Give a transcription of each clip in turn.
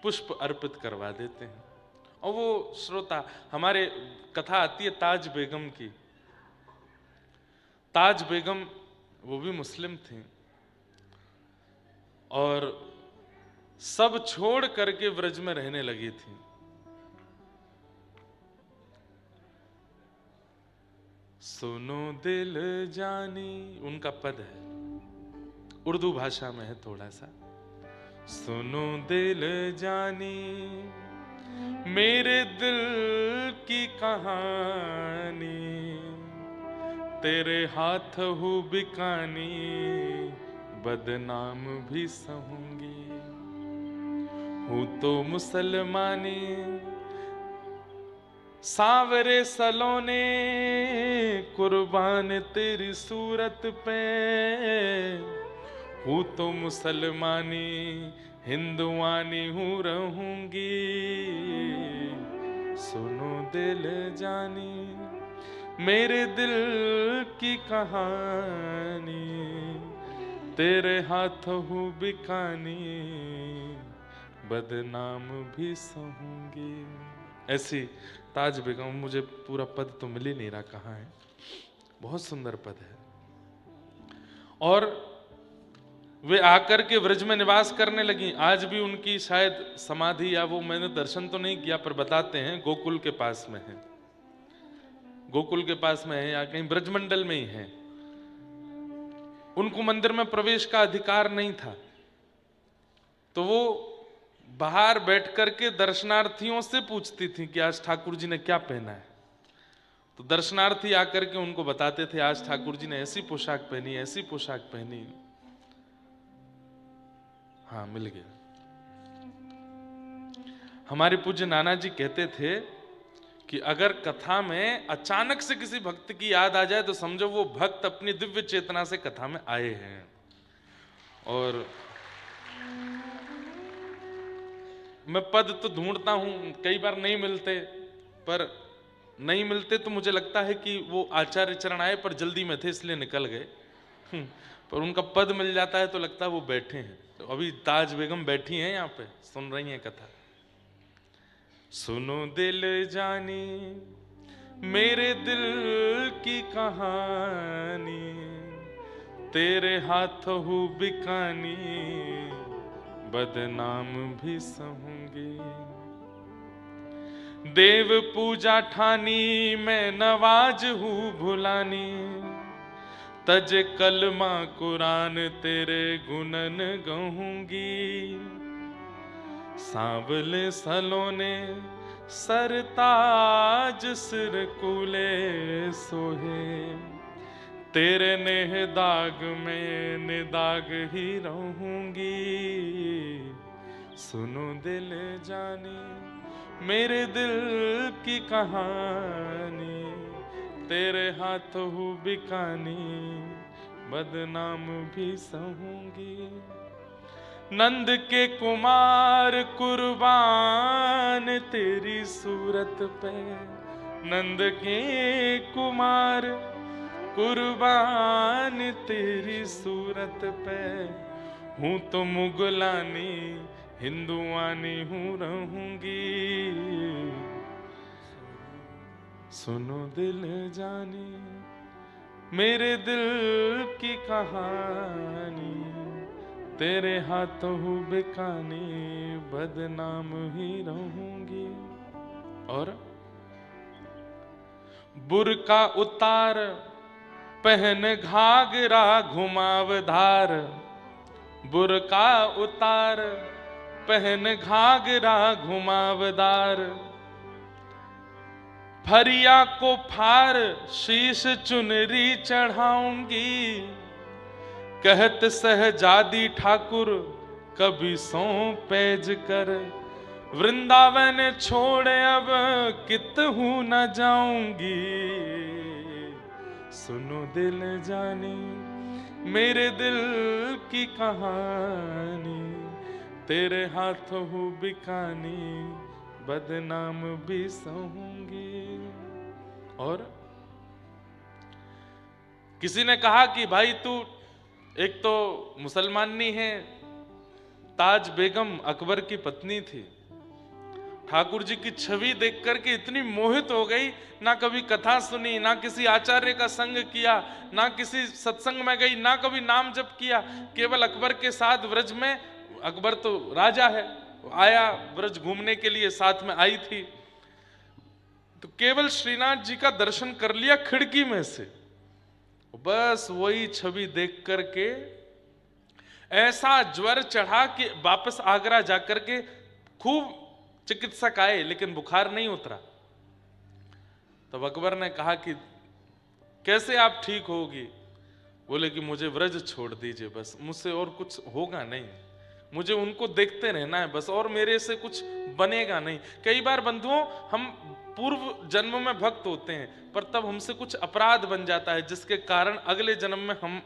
पुष्प अर्पित करवा देते हैं। और वो श्रोता, हमारे कथा आती है ताज बेगम की। ताज बेगम वो भी मुस्लिम थी और सब छोड़ करके व्रज में रहने लगी थी। सुनो दिल जानी, उनका पद है, उर्दू भाषा में है थोड़ा सा। सुनो दिल जानी मेरे दिल की कहानी, तेरे हाथ हूँ बिकानी बदनाम भी सहूंगी। हूँ तो मुसलमानी सांवरे सलोने कुर्बान तेरी सूरत पे, हूँ तो मुसलमानी हिंदुआनी हूँ रहूंगी। सुनो दिल जानी मेरे दिल की कहानी, तेरे हाथ हूँ बिकानी बदनाम भी सहूंगी। ऐसी ताज बेगम, मुझे पूरा पद तो मिल ही नहीं रहा कहाँ है, बहुत सुंदर पद है। और वे आकर के व्रज में निवास करने लगी। आज भी उनकी शायद समाधि या वो मैंने दर्शन तो नहीं किया, पर बताते हैं गोकुल के पास में है, गोकुल के पास में है या कहीं ब्रजमंडल में ही है। उनको मंदिर में प्रवेश का अधिकार नहीं था, तो वो बाहर बैठ करके दर्शनार्थियों से पूछती थी कि आज ठाकुर जी ने क्या पहना है। तो दर्शनार्थी आकर के उनको बताते थे आज ठाकुर जी ने ऐसी पोशाक पहनी, ऐसी पोशाक पहनी। हाँ, मिल गया। हमारे पूज्य नाना जी कहते थे कि अगर कथा में अचानक से किसी भक्त की याद आ जाए तो समझो वो भक्त अपनी दिव्य चेतना से कथा में आए हैं। और मैं पद तो ढूंढता हूं, कई बार नहीं मिलते, पर नहीं मिलते तो मुझे लगता है कि वो आचार्य चरण आए पर जल्दी में थे इसलिए निकल गए। पर उनका पद मिल जाता है तो लगता है वो बैठे हैं। तो अभी ताज बेगम बैठी हैं यहाँ पे, सुन रही हैं कथा। सुनो दिल जानी मेरे दिल की कहानी, तेरे हाथ हूँ बिकानी बदनाम भी सहूंगी। देव पूजा ठानी मैं नवाज हूँ भुलानी, तज कलमा कुरान तेरे गुणन गहूंगी। सांवले सलोने सरताज सिर कूले सोहे, तेरे नेह दाग में निदाग ही रहूंगी। सुनो दिल जानी मेरे दिल की कहानी, तेरे हाथ हूँ बिकानी बदनाम भी सहूंगी। नंद के कुमार कुर्बान तेरी सूरत पे, नंद के कुमार कुर्बान तेरी सूरत पे, हूँ तो मुगलानी हिंदुआनी हूँ रहूंगी। सुनो दिल जानी मेरे दिल की कहानी, तेरे हाथों हूँ बिकानी बदनाम ही रहूंगी। और बुर्का उतार पहन घाघरा घुमावदार, बुर्का उतार पहन घाघरा घुमावदार, फरिया को फार शीश चुनरी चढ़ाऊंगी। कहत सहजादी ठाकुर कभी सौ पैज कर, वृंदावन छोड़ अब कितहू न जाऊंगी। सुनो दिल जानी मेरे दिल की कहानी, तेरे हाथों हूँ बिकानी बदनाम भी सहूंगी। और किसी ने कहा कि भाई तू एक तो मुसलमान नहीं है ताज बेगम अकबर की पत्नी थी। ठाकुर जी की छवि देख करके इतनी मोहित हो गई, ना कभी कथा सुनी, ना किसी आचार्य का संग किया, ना किसी सत्संग में गई, ना कभी नाम जप किया, केवल अकबर के साथ व्रज में, अकबर तो राजा है, आया व्रज घूमने के लिए, साथ में आई थी, तो केवल श्रीनाथ जी का दर्शन कर लिया खिड़की में से। बस वही छवि देख करके ऐसा ज्वर चढ़ा कि वापस आगरा जाकर के खूब चिकित्सक आए, लेकिन बुखार नहीं उतरा। तब अकबर ने कहा कि कैसे आप ठीक होगी? बोले कि मुझे व्रज छोड़ दीजिए, बस मुझसे और कुछ होगा नहीं, मुझे उनको देखते रहना है बस, और मेरे से कुछ बनेगा नहीं। कई बार बंधुओं, हम पूर्व जन्म में भक्त होते हैं, पर तब हमसे कुछ अपराध बन जाता है, जिसके कारण अगले जन्म में हम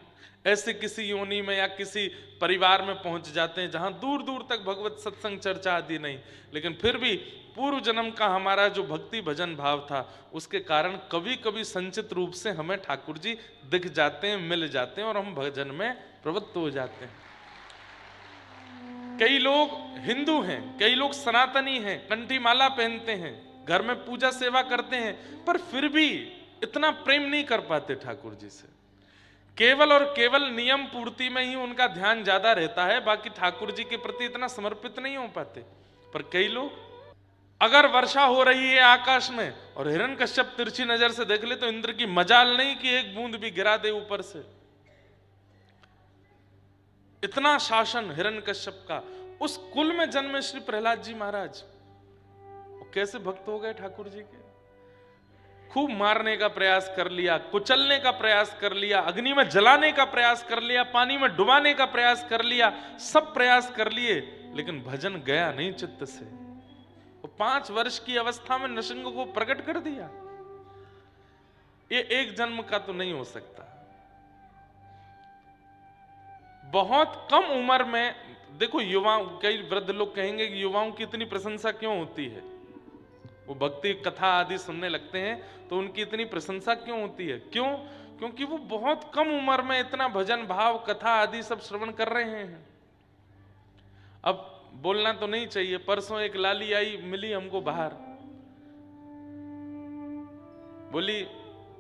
ऐसे किसी योनि में या किसी परिवार में पहुंच जाते हैं जहां दूर दूर तक भगवत सत्संग चर्चा आदि नहीं, लेकिन फिर भी पूर्व जन्म का हमारा जो भक्ति भजन भाव था, उसके कारण कभी कभी संचित रूप से हमें ठाकुर जी दिख जाते हैं, मिल जाते हैं, और हम भजन में प्रवृत्त हो जाते हैं। कई लोग हिंदू हैं, कई लोग सनातनी हैं, कंठी माला पहनते हैं, घर में पूजा सेवा करते हैं, पर फिर भी इतना प्रेम नहीं कर पाते ठाकुर जी से। केवल और केवल नियम पूर्ति में ही उनका ध्यान ज्यादा रहता है, बाकी ठाकुर जी के प्रति इतना समर्पित नहीं हो पाते। पर कई लोग, अगर वर्षा हो रही है आकाश में और हिरण्यकश्यप तिरछी नजर से देख ले, तो इंद्र की मजाल नहीं कि एक बूंद भी गिरा दे ऊपर से। इतना शासन हिरण्यकश्यप का। उस कुल में जन्मे श्री प्रहलाद जी महाराज, कैसे भक्त हो गए ठाकुर जी के। खूब मारने का प्रयास कर लिया, कुचलने का प्रयास कर लिया, अग्नि में जलाने का प्रयास कर लिया, पानी में डुबाने का प्रयास कर लिया, सब प्रयास कर लिए, लेकिन भजन गया नहीं चित्त से। वो 5 वर्ष की अवस्था में नृसिंह को प्रकट कर दिया। ये एक जन्म का तो नहीं हो सकता। बहुत कम उम्र में, देखो युवाओं, कई वृद्ध लोग कहेंगे कि युवाओं की इतनी प्रशंसा क्यों होती है, वो भक्ति कथा आदि सुनने लगते हैं तो उनकी इतनी प्रशंसा क्यों होती है? क्यों? क्योंकि वो बहुत कम उम्र में इतना भजन भाव कथा आदि सब श्रवण कर रहे हैं। अब बोलना तो नहीं चाहिए, परसों एक लाली आई, मिली हमको बाहर, बोली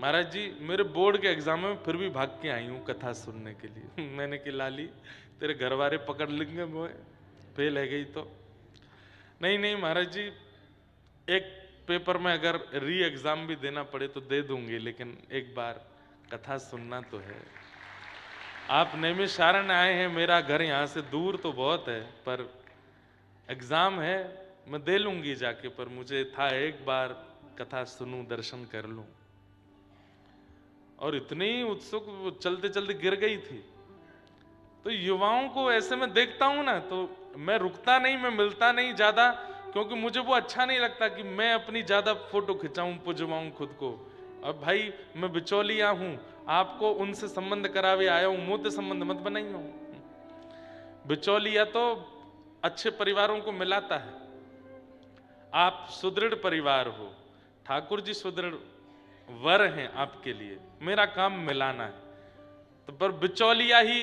महाराज जी मेरे बोर्ड के एग्जाम में फिर भी भाग के आई हूं कथा सुनने के लिए। मैंने कि लाली तेरे घर वाले पकड़ लेंगे, मोए फेल है गई तो। नहीं नहीं महाराज जी, एक पेपर में अगर री एग्जाम भी देना पड़े तो दे दूंगी, लेकिन एक बार कथा सुनना तो है। आप नैमिषारण्य आए हैं, मेरा घर यहाँ से दूर तो बहुत है, पर एग्जाम है, मैं दे लूंगी जाके, पर मुझे था एक बार कथा सुनूं, दर्शन कर लूं। और इतनी उत्सुक, चलते चलते गिर गई थी। तो युवाओं को ऐसे में देखता हूं ना, तो मैं रुकता नहीं, मैं मिलता नहीं ज्यादा, क्योंकि मुझे वो अच्छा नहीं लगता कि मैं अपनी ज्यादा फोटो खिंचाऊं, पुजवाऊं खुद को। अब भाई मैं बिचौलिया हूं, आपको उनसे संबंध करावे आया हूं, मोते संबंध मत बनाइए। बिचौलिया तो अच्छे परिवारों को मिलाता है। आप सुदृढ़ परिवार हो, ठाकुर जी सुदृढ़ वर हैं आपके लिए, मेरा काम मिलाना है। तो पर बिचौलिया ही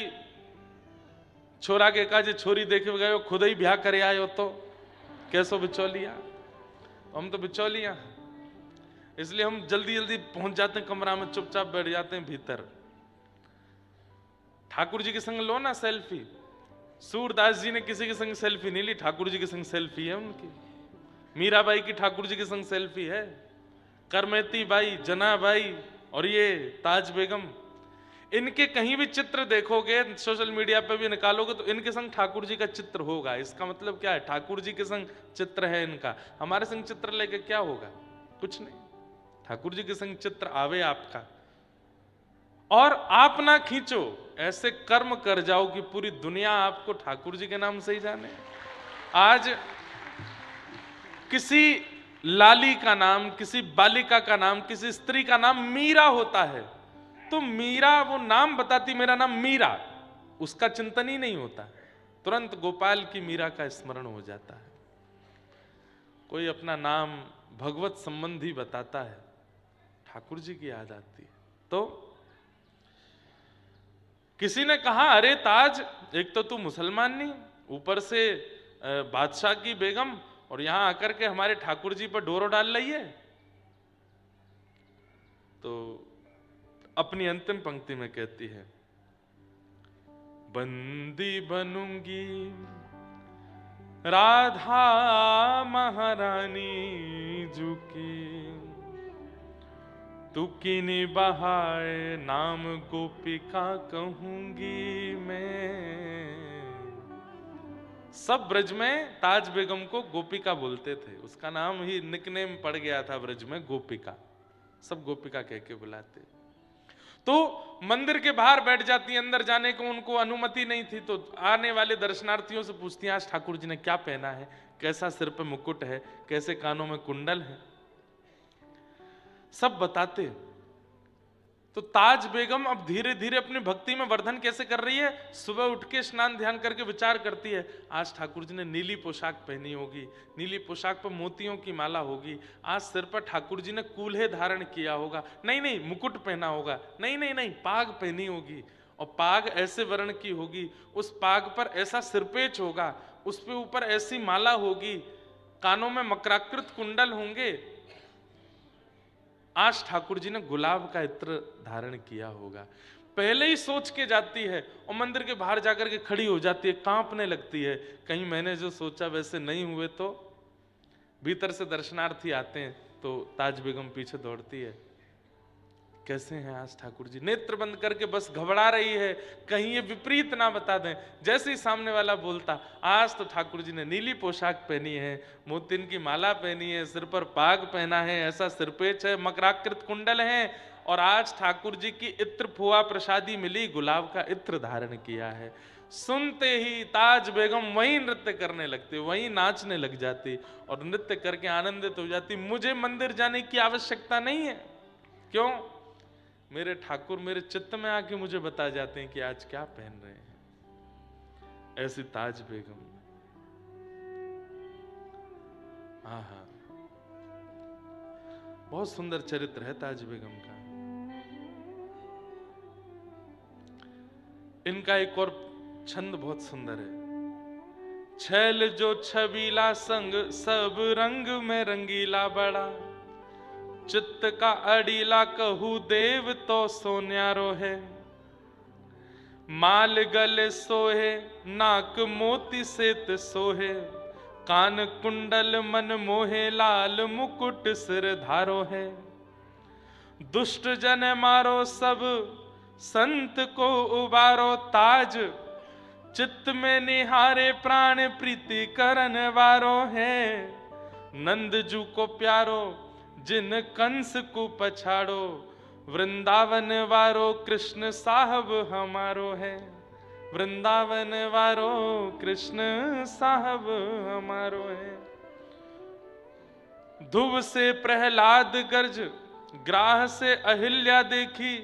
छोरा के काजे छोरी देखे गए, खुद ही ब्याह करे आयो तो कैसो बिचौलिया। हम तो बिचौलिया हैं, इसलिए हम जल्दी जल्दी पहुंच जाते हैं कमरा में, चुपचाप बैठ जाते हैं भीतर। ठाकुर जी के संग लो ना सेल्फी। सूरदास जी ने किसी के संग सेल्फी नहीं ली, ठाकुर जी के संग सेल्फी है उनकी। मीराबाई की ठाकुर जी के संग सेल्फी है, करमेती बाई, जना बाई और ये ताज बेगम, इनके कहीं भी चित्र देखोगे, सोशल मीडिया पे भी निकालोगे, तो इनके संग ठाकुर जी का चित्र होगा। इसका मतलब क्या है? ठाकुर जी के संग चित्र है इनका। हमारे संग चित्र लेके क्या होगा? कुछ नहीं। ठाकुर जी के संग चित्र आवे आपका, और आप ना खींचो, ऐसे कर्म कर जाओ कि पूरी दुनिया आपको ठाकुर जी के नाम से ही जाने। आज किसी लाली का नाम, किसी बालिका का नाम, किसी स्त्री का नाम मीरा होता है, तो मीरा वो नाम बताती मेरा नाम मीरा, उसका चिंतन ही नहीं होता, तुरंत गोपाल की मीरा का स्मरण हो जाता है। कोई अपना नाम भगवत संबंधी बताता है, ठाकुर जी की याद आती है। तो किसी ने कहा, अरे ताज, एक तो तू मुसलमान नहीं, ऊपर से बादशाह की बेगम, और यहां आकर के हमारे ठाकुर जी पर डोरो डाल रही है। तो अपनी अंतिम पंक्ति में कहती है, बंदी बनूंगी राधा महारानी जू की, तू की निभाए नाम गोपिका कहूंगी मैं। सब ब्रज में ताज बेगम को गोपिका बोलते थे, उसका नाम ही निकनेम पड़ गया था ब्रज में, गोपिका। सब गोपिका कह के बुलाते। तो मंदिर के बाहर बैठ जाती, अंदर जाने को उनको अनुमति नहीं थी। तो आने वाले दर्शनार्थियों से पूछती, आज ठाकुर जी ने क्या पहना है, कैसा सिर पे मुकुट है, कैसे कानों में कुंडल है, सब बताते। तो ताज बेगम अब धीरे धीरे अपनी भक्ति में वर्धन कैसे कर रही है, सुबह उठ के स्नान ध्यान करके विचार करती है, आज ठाकुर जी ने नीली पोशाक पहनी होगी, नीली पोशाक पर मोतियों की माला होगी, आज सिर पर ठाकुर जी ने कूल्हे धारण किया होगा, नहीं मुकुट पहना होगा, नहीं पाग पहनी होगी, और पाग ऐसे वर्ण की होगी, उस पाग पर ऐसा सिरपेच होगा, उस पे ऊपर ऐसी माला होगी, कानों में मकराकृत कुंडल होंगे, आज ठाकुर जी ने गुलाब का इत्र धारण किया होगा। पहले ही सोच के जाती है और मंदिर के बाहर जाकर के खड़ी हो जाती है, कांपने लगती है, कहीं मैंने जो सोचा वैसे नहीं हुए तो। भीतर से दर्शनार्थी आते हैं तो ताज बेगम पीछे दौड़ती है, कैसे हैं आज ठाकुर जी, नेत्र बंद करके बस घबरा रही है, कहीं ये विपरीत ना बता दें। जैसे ही सामने वाला बोलता, आज तो ठाकुर जी ने नीली पोशाक पहनी है, मोतिन की माला पहनी है, सिर पर पाग पहना है, ऐसा सिरपेच है, मकराकृत कुंडल है, और आज ठाकुर जी की इत्र फुआ प्रसादी मिली, गुलाब का इत्र धारण किया है। सुनते ही ताज बेगम वहीं नृत्य करने लगती, वहीं नाचने लग जाती और नृत्य करके आनंदित हो जाती। मुझे मंदिर जाने की आवश्यकता नहीं है, क्यों, मेरे ठाकुर मेरे चित्त में आके मुझे बता जाते हैं कि आज क्या पहन रहे हैं। ऐसी ताज बेगम, हाँ, बहुत सुंदर चरित्र है ताज बेगम का। इनका एक और छंद बहुत सुंदर है, छैल जो छबीला संग सब रंग में रंगीला बड़ा, चित्त का अड़ीला कहू देव तो सोन्यारो है, माल गले सोहे नाक मोती सेत सोहे, कान कुंडल मन मोहे लाल मुकुट सिर धारो है, दुष्ट जन मारो सब संत को उबारो ताज, चित्त में निहारे प्राण प्रीति करन वारो है, नंद जू को प्यारो जिन कंस को पछाड़ो, वृंदावन वारो कृष्ण साहब हमारो है, वृंदावन वारो कृष्ण साहब हमारो है। ध्रुव से प्रहलाद गर्ज ग्राह से अहिल्या देखी,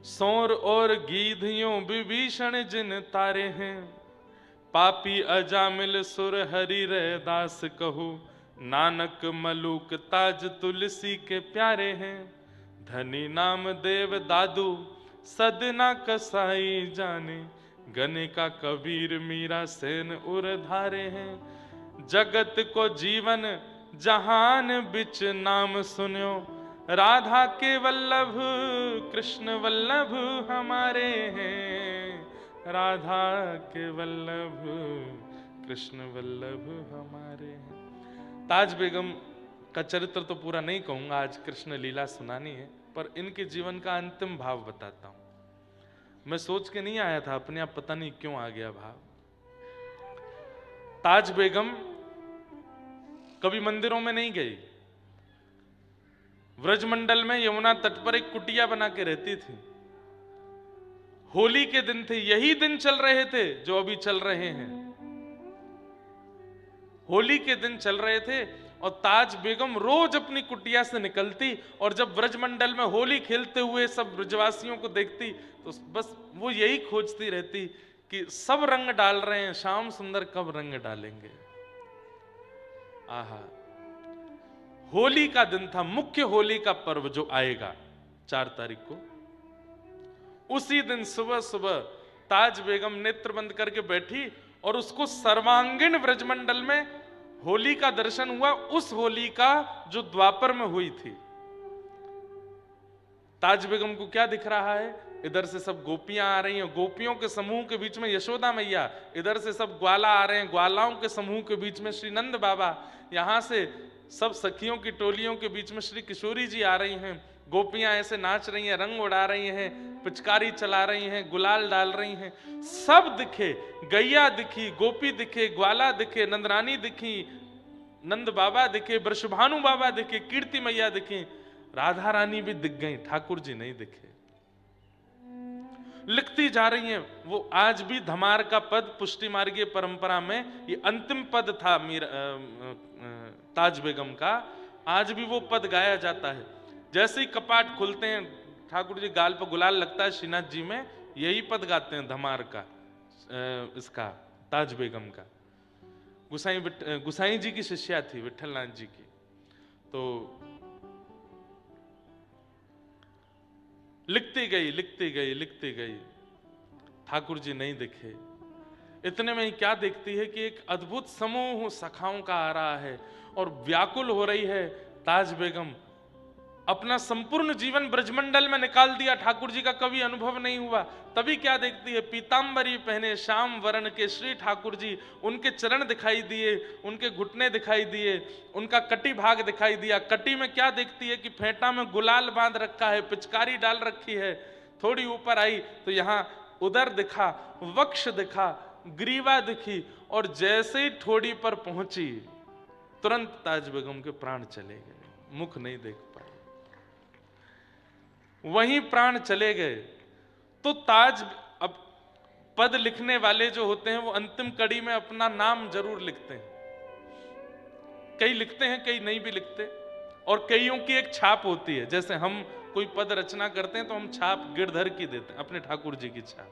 सौर और गीधियों विभीषण जिन तारे हैं, पापी अजामिल सुर हरि रे दास कहू, नानक मलूक ताज तुलसी के प्यारे हैं, धनी नाम देव दादू सदना कसाई जाने, गने का कबीर मीरा सेन उर धारे हैं, जगत को जीवन जहान बिच नाम सुन्यो, राधा के वल्लभ कृष्ण वल्लभ हमारे हैं, राधा के वल्लभ कृष्ण वल्लभ हमारे हैं। ताज बेगम का चरित्र तो पूरा नहीं कहूंगा, आज कृष्ण लीला सुनानी है, पर इनके जीवन का अंतिम भाव बताता हूं। मैं सोच के नहीं आया था, अपने आप पता नहीं क्यों आ गया भाव। ताज बेगम कभी मंदिरों में नहीं गई, व्रजमंडल में यमुना तट पर एक कुटिया बना के रहती थी। होली के दिन थे, यही दिन चल रहे थे जो अभी चल रहे हैं, होली के दिन चल रहे थे, और ताज बेगम रोज अपनी कुटिया से निकलती और जब व्रजमंडल में होली खेलते हुए सब ब्रजवासियों को देखती तो बस वो यही खोजती रहती कि सब रंग डाल रहे हैं, श्याम सुंदर कब रंग डालेंगे। आहा, होली का दिन था, मुख्य होली का पर्व जो आएगा 4 तारीख को, उसी दिन सुबह सुबह ताज बेगम नेत्र बंद करके बैठी और उसको सर्वांगीण ब्रजमंडल में होली का दर्शन हुआ, उस होली का जो द्वापर में हुई थी। ताज बेगम को क्या दिख रहा है? इधर से सब गोपियां आ रही हैं, गोपियों के समूह के बीच में यशोदा मैया, इधर से सब ग्वाला आ रहे हैं, ग्वालाओं के समूह के बीच में श्री नंद बाबा, यहां से सब सखियों की टोलियों के बीच में श्री किशोरी जी आ रही हैं, गोपियां ऐसे नाच रही हैं, रंग उड़ा रही हैं, पिचकारी चला रही हैं, गुलाल डाल रही हैं, सब दिखे, गैया दिखी, गोपी दिखे, ग्वाला दिखे, नंदरानी दिखी, नंद बाबा दिखे, वृषभानु बाबा दिखे, कीर्ति मैया दिखी, राधा रानी भी दिख गई, ठाकुर जी नहीं दिखे। लिखती जा रही हैं वो। आज भी धमार का पद पुष्टि मार्गीय परंपरा में ये अंतिम पद था ताज बेगम का, आज भी वो पद गाया जाता है। जैसे ही कपाट खुलते हैं, ठाकुर जी गाल पर गुलाल लगता है श्रीनाथ जी में, यही पद गाते हैं धमार का, इसका ताज बेगम का। गुसाई जी की शिष्या थी विठलनाथ जी की। तो लिखती गई लिखती गई लिखती गई, ठाकुर जी नहीं दिखे। इतने में ही क्या देखती है कि एक अद्भुत समूह सखाओं का आ रहा है और व्याकुल हो रही है। ताज बेगम अपना संपूर्ण जीवन ब्रजमंडल में निकाल दिया, ठाकुर जी का कभी अनुभव नहीं हुआ। तभी क्या देखती है, पीतांबरी पहने श्याम वर्ण के श्री ठाकुर जी, उनके चरण दिखाई दिए, उनके घुटने दिखाई दिए, उनका कटी भाग दिखाई दिया। कटी में क्या देखती है कि फेंटा में गुलाल बांध रखा है, पिचकारी डाल रखी है। थोड़ी ऊपर आई तो यहाँ उदर दिखा, वक्ष दिखा, ग्रीवा दिखी, और जैसे ही ठोड़ी पर पहुंची तुरंत ताज बेगम के प्राण चले गए, मुख नहीं देख पाए, वहीं प्राण चले गए। तो ताज, अब पद लिखने वाले जो होते हैं वो अंतिम कड़ी में अपना नाम जरूर लिखते हैं। कई लिखते हैं, कई नहीं भी लिखते, और कईयों की एक छाप होती है। जैसे हम कोई पद रचना करते हैं तो हम छाप गिरधर की देते हैं, अपने ठाकुर जी की छाप।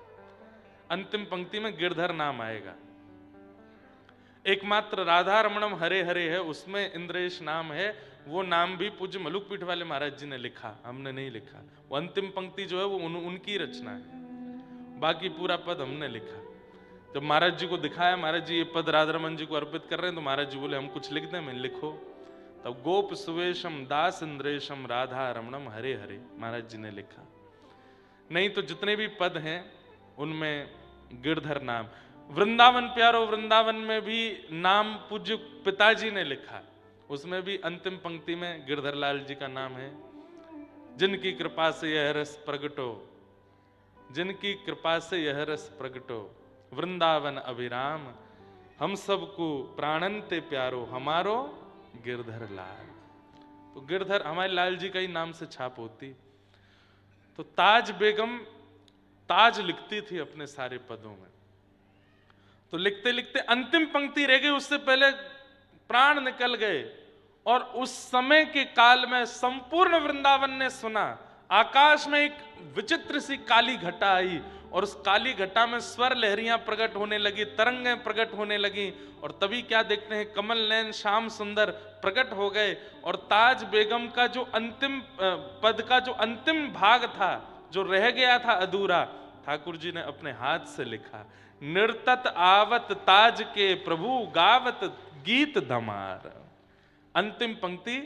अंतिम पंक्ति में गिरधर नाम आएगा। एकमात्र राधा रमणम हरे हरे है, उसमें इंद्रेश नाम है, वो नाम भी पूज्य मलुक पीठ वाले महाराज जी ने लिखा, हमने नहीं लिखा। वो अंतिम पंक्ति जो है वो उनकी रचना है, बाकी पूरा पद हमने लिखा। जब महाराज जी को दिखाया, महाराज जी ये पद राधा रमन जी को अर्पित कर रहे हैं, तो महाराज जी बोले हम कुछ लिख दें, मैं लिखो। तब गोप सुवेशम दास इंद्रेशम राधा रमणम हरे हरे महाराज जी ने लिखा। नहीं तो जितने भी पद हैं उनमें गिरधर नाम। वृंदावन प्यारो, वृंदावन में भी नाम पूज्य पिताजी ने लिखा, उसमें भी अंतिम पंक्ति में गिरधर लाल जी का नाम है। जिनकी कृपा से यह रस प्रगटो, जिनकी कृपा से यह रस प्रगटो, वृंदावन अभिराम, हम सबको प्राणंते प्यारो, हमारो गिरधर लाल। तो गिरधर हमारे लाल जी का ही नाम से छाप होती। तो ताज बेगम ताज लिखती थी अपने सारे पदों में। तो लिखते लिखते अंतिम पंक्ति रह गई, उससे पहले प्राण निकल गए, और उस समय के काल में संपूर्ण वृंदावन ने सुना। आकाश में एक विचित्र सी काली घटा आई, और उस काली घटा में स्वर लहरियां प्रकट होने लगी, तरंगें प्रकट होने लगी, और तभी क्या देखते हैं, कमल नयन श्याम सुंदर प्रकट हो गए। और ताज बेगम का जो अंतिम पद का जो अंतिम भाग था, जो रह गया था अधूरा, ठाकुर जी ने अपने हाथ से लिखा। निर्तत आवत ताज के प्रभु गावत गीत धमार। अंतिम पंक्ति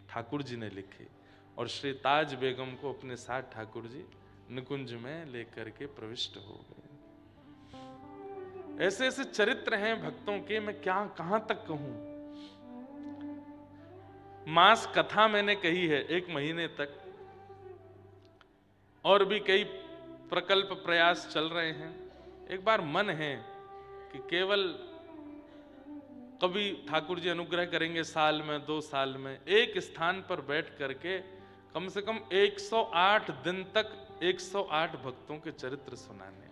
ठाकुर जी ने लिखी, और श्री ताज बेगम को अपने साथ ठाकुर जी निकुंज में लेकर के प्रविष्ट हो गए। ऐसे ऐसे चरित्र हैं भक्तों के, मैं क्या कहां तक कहूं। मास कथा मैंने कही है 1 महीने तक, और भी कई प्रकल्प प्रयास चल रहे हैं। एक बार मन है कि केवल कभी ठाकुर जी अनुग्रह करेंगे साल में 2 साल में एक स्थान पर बैठ करके कम से कम 108 दिन तक 108 भक्तों के चरित्र सुनाने,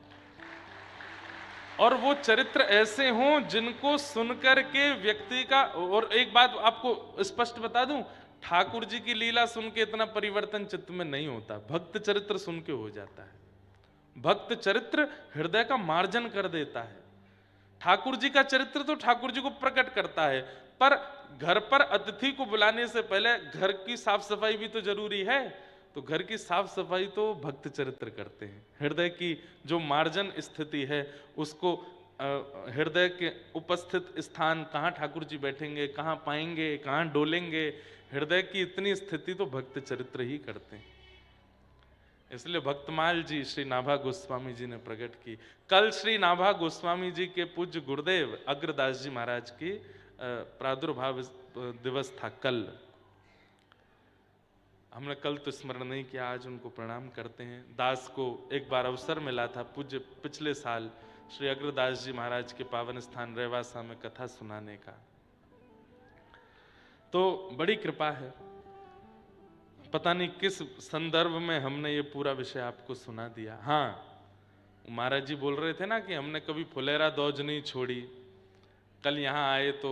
और वो चरित्र ऐसे हों जिनको सुनकर के व्यक्ति का। और एक बात आपको स्पष्ट बता दूं, ठाकुर जी की लीला सुन के इतना परिवर्तन चित्त में नहीं होता, भक्त चरित्र सुन के हो जाता है। भक्त चरित्र हृदय का मार्जन कर देता है। ठाकुर जी का चरित्र तो ठाकुर जी को प्रकट करता है, पर घर पर अतिथि को बुलाने से पहले घर की साफ सफाई भी तो जरूरी है। तो घर की साफ सफाई तो भक्त चरित्र करते हैं। हृदय की जो मार्जन स्थिति है उसको हृदय के उपस्थित स्थान कहाँ ठाकुर जी बैठेंगे, कहाँ पाएंगे, कहाँ डोलेंगे, हृदय की इतनी स्थिति तो भक्त चरित्र ही करते हैं। इसलिए भक्तमाल जी श्री नाभा गोस्वामी जी ने प्रकट की। कल श्री नाभा गोस्वामी जी के पूज्य गुरुदेव अग्रदास जी महाराज की प्रादुर्भाव दिवस था कल। हमने कल तो स्मरण नहीं किया, आज उनको प्रणाम करते हैं। दास को एक बार अवसर मिला था पूज्य पिछले साल श्री अग्रदास जी महाराज के पावन स्थान रेवासा में कथा सुनाने का, तो बड़ी कृपा है। पता नहीं किस संदर्भ में हमने ये पूरा विषय आपको सुना दिया। हाँ, महाराज जी बोल रहे थे ना कि हमने कभी फुलेरा दौज नहीं छोड़ी। कल यहाँ आए तो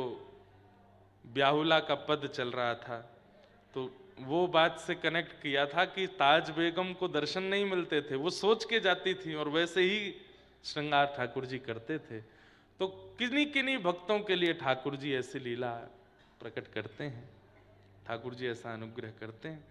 ब्याहुला का पद चल रहा था, तो वो बात से कनेक्ट किया था कि ताज बेगम को दर्शन नहीं मिलते थे, वो सोच के जाती थी और वैसे ही श्रृंगार ठाकुर जी करते थे। तो किन्हीं किन्हीं भक्तों के लिए ठाकुर जी ऐसी लीला प्रकट करते हैं, ठाकुर जी ऐसा अनुग्रह करते हैं।